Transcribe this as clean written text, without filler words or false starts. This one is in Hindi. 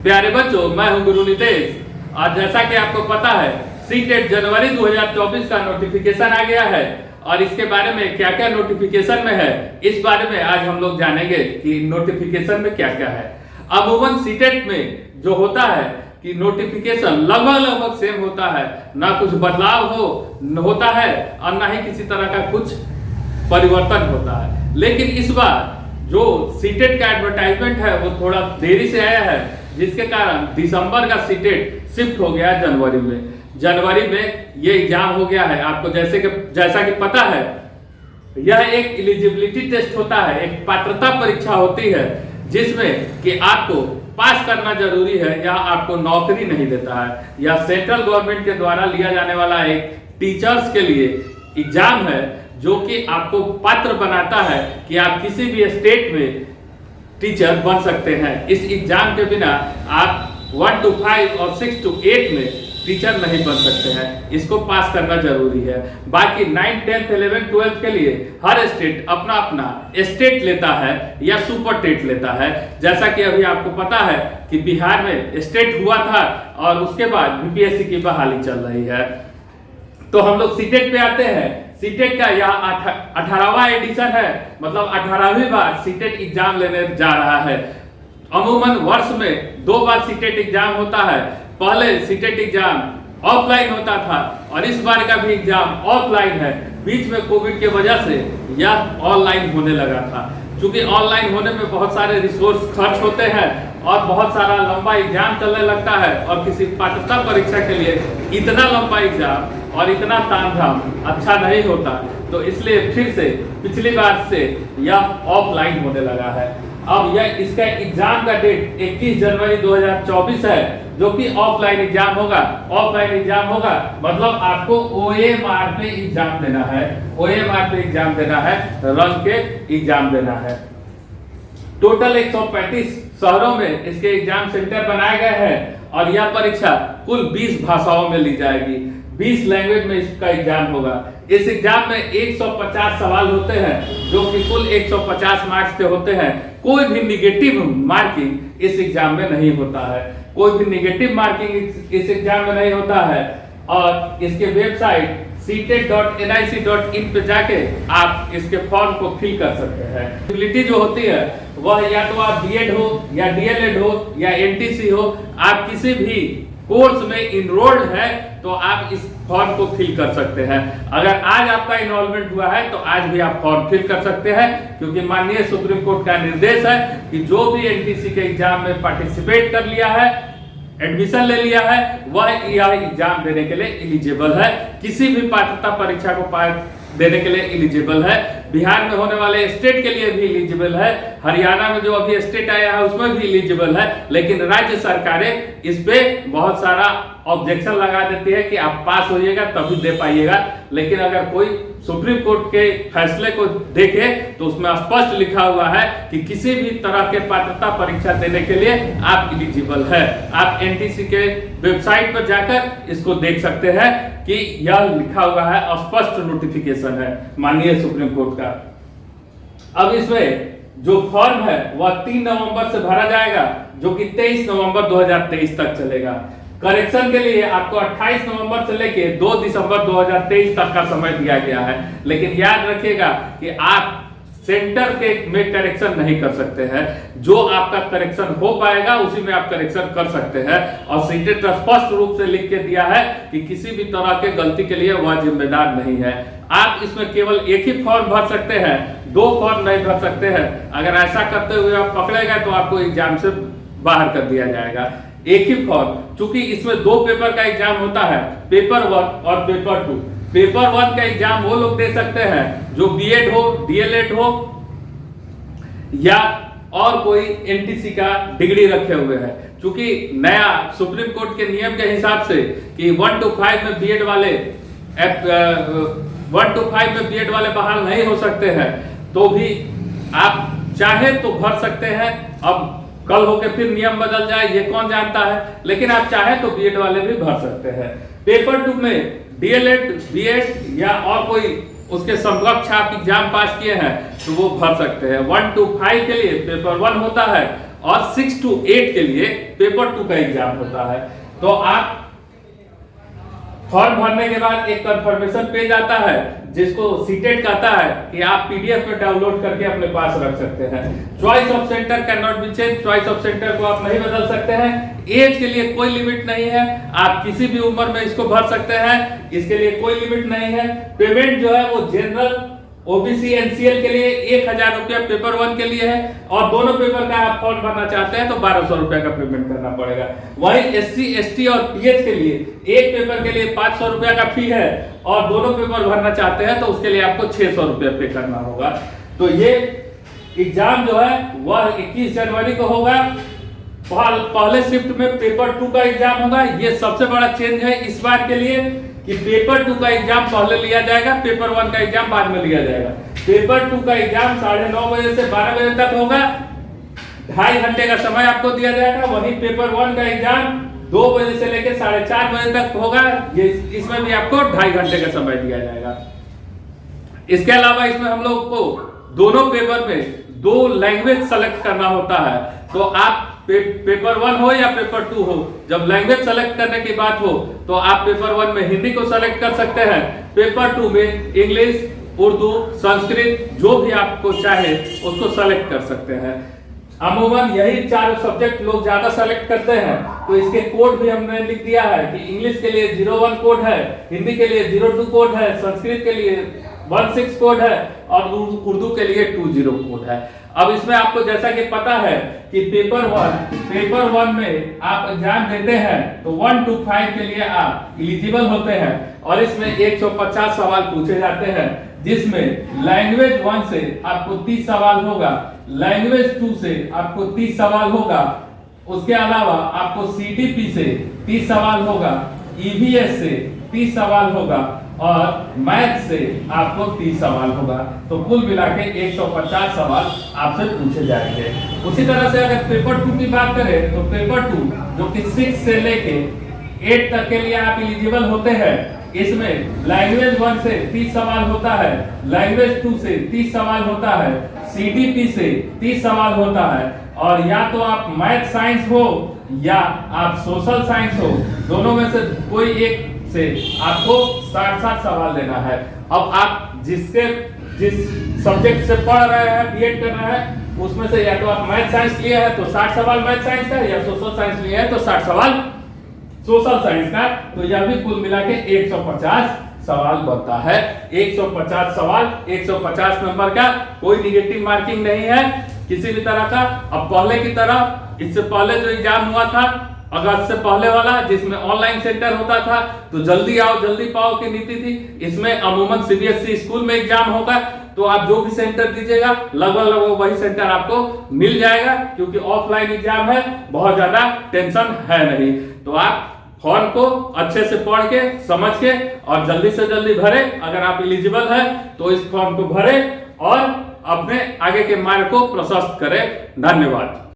प्यारे बच्चों, मैं हूं गुरु नितेश। आज जैसा कि आपको पता है, सीटेट जनवरी 2024 का नोटिफिकेशन आ गया है और इसके बारे में क्या क्या नोटिफिकेशन में है, इस बारे में आज हम लोग जानेंगे कि नोटिफिकेशन में क्या क्या है। अमूमन सीटेट में जो होता है कि नोटिफिकेशन लगभग सेम होता है, ना कुछ बदलाव होता है और ना ही किसी तरह का कुछ परिवर्तन होता है। लेकिन इस बार जो सीटेट का एडवर्टाइजमेंट है वो थोड़ा देरी से आया है, जिसके कारण दिसंबर का सीटेट शिफ्ट हो गया जनवरी में। जनवरी में ये एग्जाम हो गया है। आपको जैसा कि पता है, यह एक एलिजिबिलिटी टेस्ट होता है, एक पात्रता परीक्षा होती है, जिसमें कि आपको पास करना जरूरी है या आपको नौकरी नहीं देता है। यह सेंट्रल गवर्नमेंट के द्वारा लिया जाने वाला एक टीचर्स के लिए एग्जाम है, जो कि आपको पात्र बनाता है कि आप किसी भी स्टेट में टीचर बन सकते हैं। इस एग्जाम के बिना आप 1 to 5 और 6 to 8 में टीचर नहीं बन सकते हैं। इसको पास करना जरूरी है। बाकी 9, 10, 11, 12 के लिए हर स्टेट अपना अपना स्टेट लेता है या सुपर टेट लेता है। जैसा कि अभी आपको पता है कि बिहार में स्टेट हुआ था और उसके बाद बीपीएससी की बहाली चल रही है। तो हम लोग सीटेट पे आते हैं। सीटेट का यह 18वां एडिशन है, मतलब 18वीं बार सीटेट एग्जाम लेने जा रहा है। अमूमन वर्ष में 2 बार सीटेट एग्जाम होता है। पहले सीटेट एग्जाम ऑफलाइन होता था और इस बार का भी एग्जाम ऑफलाइन है। बीच में कोविड के वजह से यह ऑनलाइन होने लगा था। क्योंकि ऑनलाइन होने में बहुत सारे रिसोर्स खर्च होते हैं और बहुत सारा लंबा एग्जाम चलने लगता है, और किसी पात्रता परीक्षा के लिए इतना लंबा एग्जाम और इतना तामझाम अच्छा नहीं होता। तो इसलिए फिर से पिछली बार से यह ऑफलाइन होने लगा है। अब इसका एग्जाम का डेट 21 जनवरी 2024 है, जो कि ऑफलाइन एग्जाम होगा। ऑफलाइन एग्जाम होगा मतलब आपको ओएमआर पे एग्जाम देना है। ओएमआर पे एग्जाम देना है, रन के एग्जाम देना है। टोटल 135 शहरों में इसके एग्जाम सेंटर बनाए गए हैं और यह परीक्षा कुल 20 भाषाओं में ली जाएगी। 20 लैंग्वेज में इसका एग्जाम होगा। इस एग्जाम में 150 सवाल होते हैं, जो कि कुल 150 मार्क्स के होते हैं। कोई भी निगेटिव मार्किंग इस एग्जाम में नहीं होता है। कोई भी निगेटिव मार्किंग इस एग्जाम में नहीं होता है। और इसके वेबसाइट ctet.nic.in पे जाके आप इसके फॉर्म को फिल कर सकते हैं। एलिजिबिलिटी जो होती है वह या तो आप बीएड हो या डीएलएड हो या एनटीसी हो, आप किसी भी कोर्स में इनरोल्ड है तो आप इस फॉर्म को फिल कर सकते हैं। अगर आज आपका इनरोलमेंट हुआ है तो आज भी आप फॉर्म फिल कर सकते हैं, क्योंकि माननीय सुप्रीम कोर्ट का निर्देश है कि जो भी एनटीसी के एग्जाम में पार्टिसिपेट कर लिया है, एडमिशन ले लिया है, वह यह एग्जाम देने के लिए एलिजिबल है। किसी भी पात्रता परीक्षा को देने के लिए एलिजिबल है। बिहार में होने वाले स्टेट के लिए भी एलिजिबल है। हरियाणा में जो अभी स्टेट आया है उसमें भी एलिजिबल है। लेकिन राज्य सरकारें इस पे बहुत सारा ऑब्जेक्शन लगा देती है कि आप पास होइएगा तभी दे पाइएगा। लेकिन अगर कोई सुप्रीम कोर्ट के फैसले को देखे तो उसमें स्पष्ट लिखा हुआ है कि किसी भी तरह के पात्रता परीक्षा देने के लिए आप एलिजिबल है। आप एनटीसी के वेबसाइट पर जाकर इसको देख सकते हैं कि यह लिखा हुआ है, स्पष्ट नोटिफिकेशन है माननीय सुप्रीम कोर्ट का। अब इसमें जो फॉर्म है वह 3 नवंबर से भरा जाएगा, जो कि 23 नवंबर 2023 तक चलेगा। करेक्शन के लिए आपको 28 नवंबर से लेके 2 दिसंबर 2023 तक का समय दिया गया है। लेकिन याद रखिएगा कि आप सेंटर के में करेक्शन नहीं कर सकते हैं। जो आपका करेक्शन हो पाएगा उसी में आप करेक्शन कर सकते हैं। और सीटेट स्पष्ट रूप से लिख के दिया है कि किसी भी तरह के गलती के लिए वह जिम्मेदार नहीं है। आप इसमें केवल एक ही फॉर्म भर सकते हैं, 2 फॉर्म नहीं भर सकते हैं। अगर ऐसा करते हुए आप पकड़े गए तो आपको एग्जाम से बाहर कर दिया जाएगा। एक ही फॉर्म, चूंकि इसमें 2 पेपर का एग्जाम होता है, पेपर 1 और पेपर 2। पेपर 1 का एग्जाम वो लोग दे सकते हैं जो बीएड हो, डीएलएड हो या और कोई एनटीसी का डिग्री रखे हुए हैं। चूंकि नया सुप्रीम कोर्ट के नियम के हिसाब से कि 1 to 5 में बीएड वाले 1 to 5 में बीएड वाले बहाल नहीं हो सकते हैं, तो भी आप चाहे तो भर सकते हैं। अब कल होके फिर नियम बदल जाए ये कौन जानता है, लेकिन आप चाहे तो बीएड वाले भी भर सकते हैं। पेपर 2 में डीएलएड, बीएड या और कोई उसके समकक्ष आप एग्जाम पास किए हैं तो वो भर सकते हैं। 1 to 5 के लिए पेपर 1 होता है और 6 to 8 के लिए पेपर 2 का एग्जाम होता है। तो आप फॉर्म भरने के बाद एक कंफर्मेशन पेज आता है जिसको सीटेट कहता है कि आप पीडीएफ में डाउनलोड करके अपने पास रख सकते हैं। Choice of centre can not be change, choice of centre को आप नहीं बदल सकते हैं। एज के लिए कोई लिमिट नहीं है, आप किसी भी उम्र में इसको भर सकते हैं, इसके लिए कोई लिमिट नहीं है। पेमेंट जो है वो जनरल, ओबीसी, एनसीएल के लिए 1000 रुपया पेपर 1 के लिए है, और दोनों पेपर का आप फॉर्म भरना चाहते हैं तो 1200 रुपया का पेमेंट करना पड़ेगा। वही एससी, एसटी और पीएच के लिए एक पेपर के लिए 500 रुपया का फी है, और दोनों पेपर भरना चाहते हैं तो उसके लिए आपको 600 रुपया पे करना होगा। तो ये एग्जाम जो है वह 21 जनवरी को होगा। पहले शिफ्ट में पेपर 2 का एग्जाम होगा। ये सबसे बड़ा चेंज है इस बार के लिए कि पेपर 2 का एग्जाम पहले लिया जाएगा, पेपर 1 का एग्जाम बाद में लिया जाएगा। पेपर 2 का एग्जाम 9:30 बजे से 12 बजे तक होगा, 2.5 घंटे का समय आपको दिया जाएगा। वहीं पेपर 1 का एग्जाम 2 बजे से लेकर 4:30 बजे तक होगा, ये इसमें भी आपको 2.5 घंटे का समय दिया जाएगा। इसके अलावा इसमें हम लोग को दोनों पेपर में 2 लैंग्वेज सेलेक्ट करना होता है। तो आप पेपर 1 हो या पेपर 2 हो, जब लैंग्वेज सेलेक्ट करने की बात हो तो आप पेपर 1 में हिंदी को सेलेक्ट कर सकते हैं, पेपर 2 में इंग्लिश, उर्दू, संस्कृत, जो भी आपको चाहे उसको सेलेक्ट कर सकते हैं। अमूमन यही 4 सब्जेक्ट लोग ज्यादा सेलेक्ट करते हैं, तो इसके कोड भी हमने लिख दिया है कि इंग्लिश के लिए 01 कोड है, हिंदी के लिए 02 कोड है, संस्कृत के लिए 16 कोड है, और उर्दू के लिए 20 कोड है। अब इसमें आपको जैसा कि पता है कि पेपर 1 में आप एग्जाम देते हैं तो 1 to 5 के लिए आप एलिजिबल होते हैं, और इसमें 150 सवाल पूछे जाते हैं, जिसमें लैंग्वेज 1 से आपको 30 सवाल होगा, लैंग्वेज 2 से आपको 30 सवाल होगा, उसके अलावा आपको सीटीपी से 30 सवाल होगा, ईवीएस से 30 सवाल होगा, और मैथ से आपको 30 सवाल होगा। तो कुल मिला के 150 सवाल आपसे पूछे जाएंगे। उसी तरह से अगर पेपर 2 की बात करें तो पेपर 2 जो कि 6 से लेके 8 तक के लिए आप एलिजिबल होते हैं, इसमें लैंग्वेज 1 से 30 सवाल होता है, लैंग्वेज 2 से 30 सवाल होता है, सीटीपी से 30 सवाल होता है, और या तो आप मैथ साइंस हो या आप सोशल साइंस हो, दोनों में से कोई एक से आपको 60 सवाल देना है। अब आप जिस सब्जेक्ट से पढ़ रहे हैं, बीएड कर रहे हैं, उसमें से या तो आप मैथ साइंस लिए हैं तो 60 सवाल मैथ साइंस का, या सोशल साइंस लिए हैं तो 60 सवाल सोशल साइंस का। तो यह भी कुल मिला के 150 सवाल बनता है। 150 सवाल, 150 नंबर का, कोई निगेटिव मार्किंग नहीं है किसी भी तरह का। अब पहले की तरह, इससे पहले जो एग्जाम हुआ था अगस्त से पहले वाला, जिसमें ऑनलाइन सेंटर होता था, तो जल्दी आओ जल्दी पाओ की नीति थी। इसमें अमूमन सीबीएसई स्कूल में एग्जाम होगा, तो आप जो भी सेंटर दीजिएगा लगभग वही सेंटर आपको मिल जाएगा, क्योंकि ऑफलाइन एग्जाम है, बहुत ज्यादा टेंशन है नहीं। तो आप फॉर्म को अच्छे से पढ़ के, समझ के, और जल्दी से जल्दी भरे। अगर आप एलिजिबल है तो इस फॉर्म को भरे और अपने आगे के मार्ग को प्रशस्त करें। धन्यवाद।